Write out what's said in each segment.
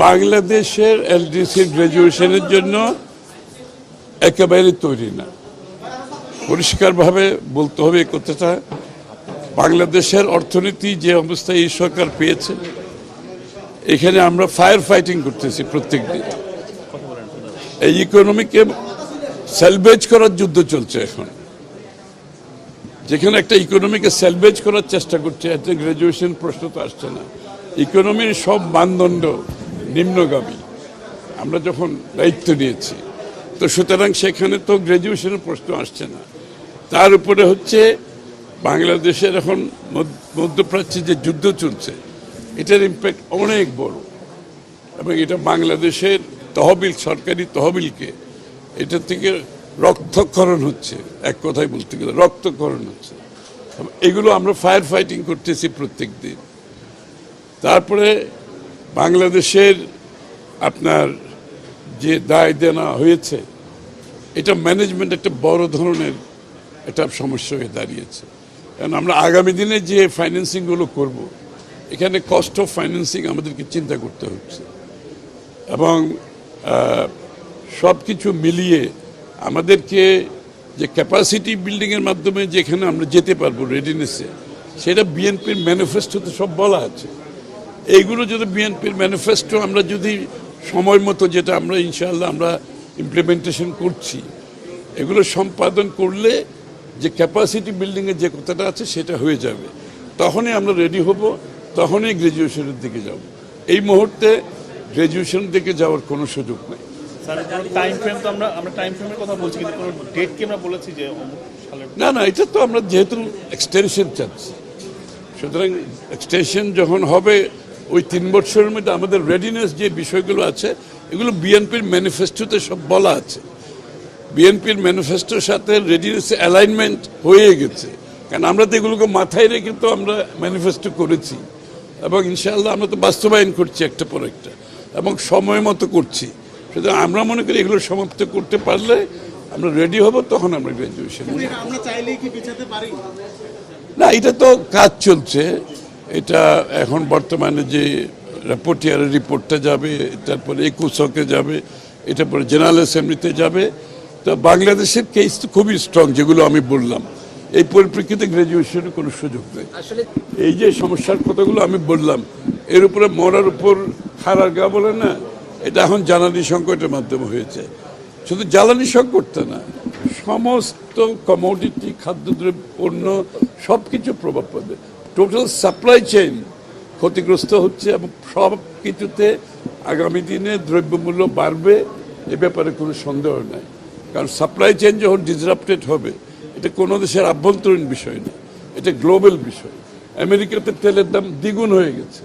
বাংলাদেশের এলডিসি গ্রাজুয়েশনের জন্য একেবারে তৈরি না। পরিষ্কারভাবে বলতে হবে এই কথাটা। বাংলাদেশের অর্থনীতি যে অবস্থায় এই সরকার পেয়েছে, এখানে আমরা ফায়ার ফাইটিং করতেছি প্রত্যেক দিন। এই ইকোনমিকে সেলভেজ করার যুদ্ধ চলছে এখন। যেখানে একটা ইকোনমিকে সেলভেজ করার চেষ্টা করছে, এতে গ্রাজুয়েশন প্রশ্ন তো আসছে না। ইকোনমির সব মানদণ্ড নিম্নগামী আমরা যখন দায়িত্ব নিয়েছি, তো সুতরাং সেখানে তো গ্রাজুয়েশনের প্রশ্ন আসছে না। তার উপরে হচ্ছে বাংলাদেশের এখন মধ্যপ্রাচ্যে যে যুদ্ধ চলছে, এটার ইম্প্যাক্ট অনেক বড়, এবং এটা বাংলাদেশের তহবিল, সরকারি তহবিলকে এটা থেকে রক্তক্ষরণ হচ্ছে, এক কথায় বলতে গেলে রক্তক্ষরণ হচ্ছে। এগুলো আমরা ফায়ার ফাইটিং করতেছি প্রত্যেক দিন। তারপরে বাংলাদেশের আপনার যে দায় দেনা হয়েছে, এটা ম্যানেজমেন্ট একটা বড় ধরনের একটা সমস্যা হয়ে দাঁড়িয়েছে। কারণ আমরা আগামী দিনে যে ফাইন্যান্সিংগুলো করব, এখানে কস্ট অফ ফাইন্যান্সিং আমাদেরকে চিন্তা করতে হচ্ছে, এবং সব কিছু মিলিয়ে আমাদেরকে যে ক্যাপাসিটি বিল্ডিংয়ের মাধ্যমে যেখানে আমরা যেতে পারবো রেডিনেসে, সেটা বিএনপির ম্যানিফেস্টোতে সব বলা আছে। এইগুলো যদি বিএনপির ম্যানিফেস্টো আমরা যদি সময় মতো, যেটা আমরা ইনশাআল্লাহ আমরা ইমপ্লিমেন্টেশন করছি, এগুলো সম্পাদন করলে যে ক্যাপাসিটি বিল্ডিংয়ের যে কথাটা আছে সেটা হয়ে যাবে। তখনই আমরা রেডি হব, তখনই গ্র্যাজুয়েশনের দিকে যাব। এই মুহূর্তে গ্র্যাজুয়েশনের দিকে যাওয়ার কোনো সুযোগ নেই। না না, এটা তো আমরা যেহেতু এক্সটেনশন চাচ্ছি, সুতরাং এক্সটেনশন যখন হবে ওই 3 বছরের মধ্যে আমাদের রেডিনেস যে বিষয়গুলো আছে, এগুলো বিএনপির ম্যানিফেস্টোতে সব বলা আছে। বিএনপির ম্যানিফেস্টোর সাথে রেডিনেস অ্যালাইনমেন্ট হয়ে গেছে, কারণ আমরা তো এগুলোকে মাথায় রেখে তো আমরা ম্যানিফেস্টো করেছি, এবং ইনশাআল্লাহ আমরা তো বাস্তবায়ন করছি একটা পর একটা, এবং সময় মতো করছি। সুতরাং আমরা মনে করি এগুলো সমাপ্ত করতে পারলে আমরা রেডি হব, তখন আমরা গ্র্যাজুয়েশন। না, এটা তো কাজ চলছে। এটা এখন বর্তমানে যে রেপোর্টিয়ারের রিপোর্টটা যাবে, তারপরে একুশকে যাবে, এটা পরে জেনারেল অ্যাসেম্বলিতে যাবে। তো বাংলাদেশের কেস তো খুবই স্ট্রং, যেগুলো আমি বললাম। এই পরিপ্রেক্ষিতে গ্র্যাজুয়েশনের কোনো সুযোগ নেই। এই যে সমস্যার কথাগুলো আমি বললাম, এর উপরে মরার উপর হারার গা বলে না, এটা এখন জ্বালানি সংকটের মাধ্যমে হয়েছে। শুধু জ্বালানি সংকটটা না, সমস্ত কমোডিটি, খাদ্যদ্রব্য, পণ্য সব কিছু প্রভাব পাবে। টোটাল সাপ্লাই চেইন ক্ষতিগ্রস্ত হচ্ছে, এবং সব কিছুতে আগামী দিনে দ্রব্যমূল্য বাড়বে, এ ব্যাপারে কোনো সন্দেহ নাই। কারণ সাপ্লাই চেইন যখন ডিসরাপ্টেড হবে, এটা কোনো দেশের আভ্যন্তরীণ বিষয় না, এটা গ্লোবাল বিষয়। আমেরিকাতে তেলের দাম দ্বিগুণ হয়ে গেছে,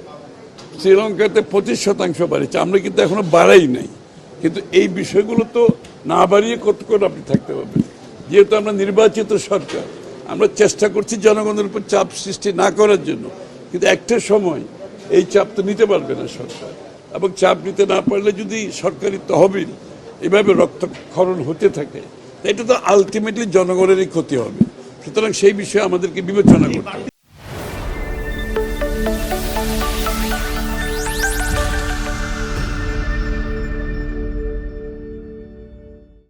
শ্রীলঙ্কাতে 25% বাড়িয়েছে, আমরা কিন্তু এখনো বাড়াই নাই। কিন্তু এই বিষয়গুলো তো না বাড়িয়ে কতক্ষণ আপনি থাকতে পারবেন। যেহেতু আমরা নির্বাচিত সরকার, আমরা চেষ্টা করছি জনগণের উপর চাপ সৃষ্টি না করার জন্য, কিন্তু একটা সময় এই চাপ তো নিতে পারবে না সরকার, এবং চাপ নিতে না পারলে যদি সরকারি তহবিল এভাবে রক্তক্ষরণ হতে থাকে, এটা তো আলটিমেটলি জনগণেরই ক্ষতি হবে। সুতরাং সেই বিষয়ে আমাদেরকে বিবেচনা করতে হবে।